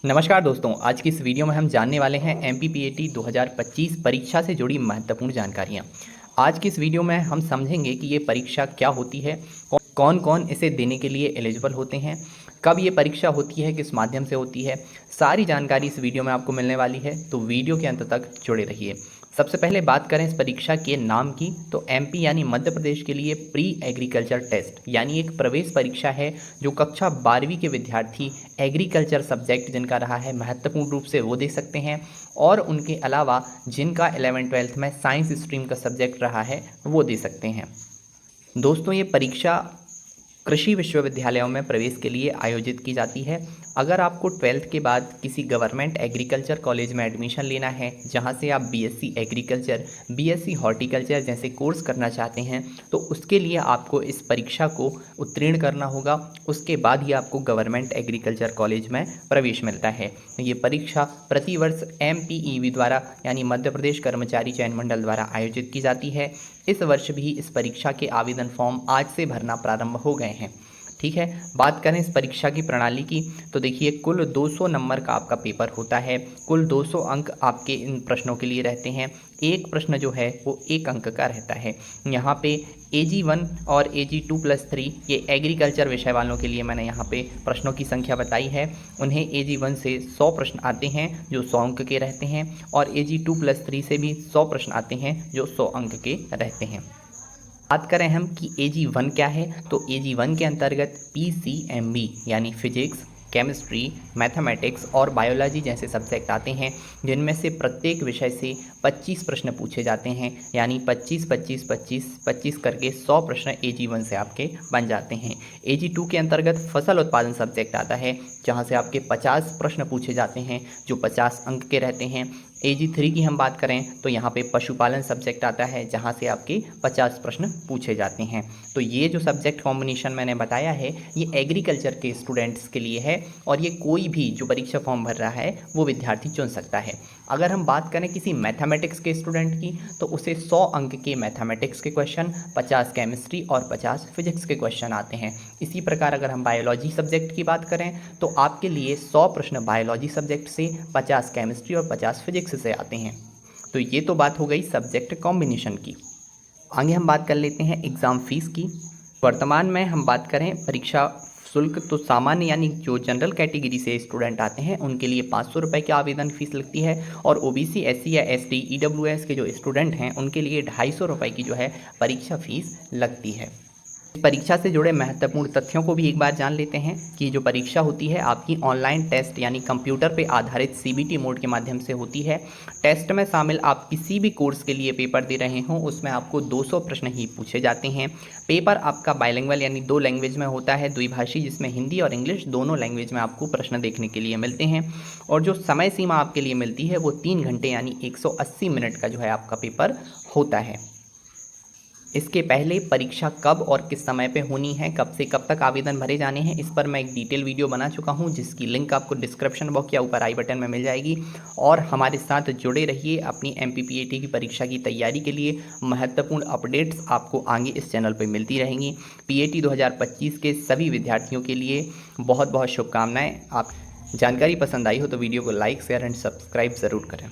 नमस्कार दोस्तों, आज की इस वीडियो में हम जानने वाले हैं एमपीपीएटी 2025 परीक्षा से जुड़ी महत्वपूर्ण जानकारियाँ। आज की इस वीडियो में हम समझेंगे कि ये परीक्षा क्या होती है, कौन कौन इसे देने के लिए एलिजिबल होते हैं, कब ये परीक्षा होती है, किस माध्यम से होती है। सारी जानकारी इस वीडियो में आपको मिलने वाली है, तो वीडियो के अंत तक जुड़े रहिए। सबसे पहले बात करें इस परीक्षा के नाम की, तो एमपी यानी मध्य प्रदेश के लिए प्री एग्रीकल्चर टेस्ट यानी एक प्रवेश परीक्षा है जो कक्षा 12वीं के विद्यार्थी एग्रीकल्चर सब्जेक्ट जिनका रहा है महत्वपूर्ण रूप से वो दे सकते हैं, और उनके अलावा जिनका 11वीं-12वीं में साइंस स्ट्रीम का सब्जेक्ट रहा है वो दे सकते हैं। दोस्तों, ये परीक्षा कृषि विश्वविद्यालयों में प्रवेश के लिए आयोजित की जाती है। अगर आपको 12th के बाद किसी गवर्नमेंट एग्रीकल्चर कॉलेज में एडमिशन लेना है जहां से आप बीएससी एग्रीकल्चर, बीएससी हॉर्टिकल्चर जैसे कोर्स करना चाहते हैं, तो उसके लिए आपको इस परीक्षा को उत्तीर्ण करना होगा। उसके बाद ही आपको गवर्नमेंट एग्रीकल्चर कॉलेज में प्रवेश मिलता है। ये परीक्षा प्रतिवर्ष एमपीईबी द्वारा यानी मध्य प्रदेश कर्मचारी चयन मंडल द्वारा आयोजित की जाती है। इस वर्ष भी इस परीक्षा के आवेदन फॉर्म आज से भरना प्रारंभ हो गए हैं। ठीक है, बात करें इस परीक्षा की प्रणाली की, तो देखिए कुल 200 नंबर का आपका पेपर होता है। कुल 200 अंक आपके इन प्रश्नों के लिए रहते हैं। एक प्रश्न जो है वो 1 अंक का रहता है। यहाँ पे AG1 और AG2+3 ये एग्रीकल्चर विषय वालों के लिए मैंने यहाँ पे प्रश्नों की संख्या बताई है। उन्हें AG1 से 100 प्रश्न आते हैं जो 100 अंक के रहते हैं, और AG2+3 से भी 100 प्रश्न आते हैं जो 100 अंक के रहते हैं। बात करें हम कि AG1 क्या है, तो AG1 के अंतर्गत PCMB यानी फिजिक्स, केमिस्ट्री, मैथमेटिक्स और बायोलॉजी जैसे सब्जेक्ट आते हैं, जिनमें से प्रत्येक विषय से 25 प्रश्न पूछे जाते हैं। यानी 25 25 25 25 करके 100 प्रश्न AG1 से आपके बन जाते हैं। AG2 के अंतर्गत फसल उत्पादन सब्जेक्ट आता है, जहां से आपके 50 प्रश्न पूछे जाते हैं जो 50 अंक के रहते हैं। AG3 की हम बात करें तो यहाँ पे पशुपालन सब्जेक्ट आता है, जहाँ से आपके 50 प्रश्न पूछे जाते हैं। तो ये जो सब्जेक्ट कॉम्बिनेशन मैंने बताया है ये एग्रीकल्चर के स्टूडेंट्स के लिए है, और ये कोई भी जो परीक्षा फॉर्म भर रहा है वो विद्यार्थी चुन सकता है। अगर हम बात करें किसी मैथमेटिक्स के स्टूडेंट की, तो उसे 100 अंक के मैथमेटिक्स के क्वेश्चन, 50 केमिस्ट्री और 50 फिजिक्स के क्वेश्चन आते हैं। इसी प्रकार अगर हम बायोलॉजी सब्जेक्ट की बात करें तो आपके लिए 100 प्रश्न बायोलॉजी सब्जेक्ट से, 50 केमिस्ट्री और 50 फिजिक्स से आते हैं। तो ये तो बात हो गई सब्जेक्ट कॉम्बिनेशन की। आगे हम बात कर लेते हैं एग्ज़ाम फीस की। वर्तमान में हम बात करें परीक्षा शुल्क, तो सामान्य यानी जो जनरल कैटेगरी से स्टूडेंट आते हैं उनके लिए 500 रुपये की आवेदन फीस लगती है, और OBC, SC या ST, EWS के जो स्टूडेंट हैं उनके लिए 250 रुपये की जो है परीक्षा फीस लगती है। परीक्षा से जुड़े महत्वपूर्ण तथ्यों को भी एक बार जान लेते हैं कि जो परीक्षा होती है आपकी ऑनलाइन टेस्ट यानी कंप्यूटर पे आधारित CBT मोड के माध्यम से होती है। टेस्ट में शामिल आप किसी भी कोर्स के लिए पेपर दे रहे हों उसमें आपको 200 प्रश्न ही पूछे जाते हैं। पेपर आपका बाइलिंगुअल यानी 2 लैंग्वेज में होता है, द्विभाषी, जिसमें हिंदी और इंग्लिश दोनों लैंग्वेज में आपको प्रश्न देखने के लिए मिलते हैं। और जो समय सीमा आपके लिए मिलती है वो 3 घंटे यानी 180 मिनट का जो है आपका पेपर होता है। इसके पहले परीक्षा कब और किस समय पे होनी है, कब से कब तक आवेदन भरे जाने हैं, इस पर मैं एक डिटेल वीडियो बना चुका हूं, जिसकी लिंक आपको डिस्क्रिप्शन बॉक्स या ऊपर आई बटन में मिल जाएगी। और हमारे साथ जुड़े रहिए अपनी एमपीपीएटी की परीक्षा की तैयारी के लिए। महत्वपूर्ण अपडेट्स आपको आगे इस चैनल पर मिलती रहेंगी। पीएटी 2025 के सभी विद्यार्थियों के लिए बहुत बहुत शुभकामनाएँ। आप जानकारी पसंद आई हो तो वीडियो को लाइक, शेयर एंड सब्सक्राइब ज़रूर करें।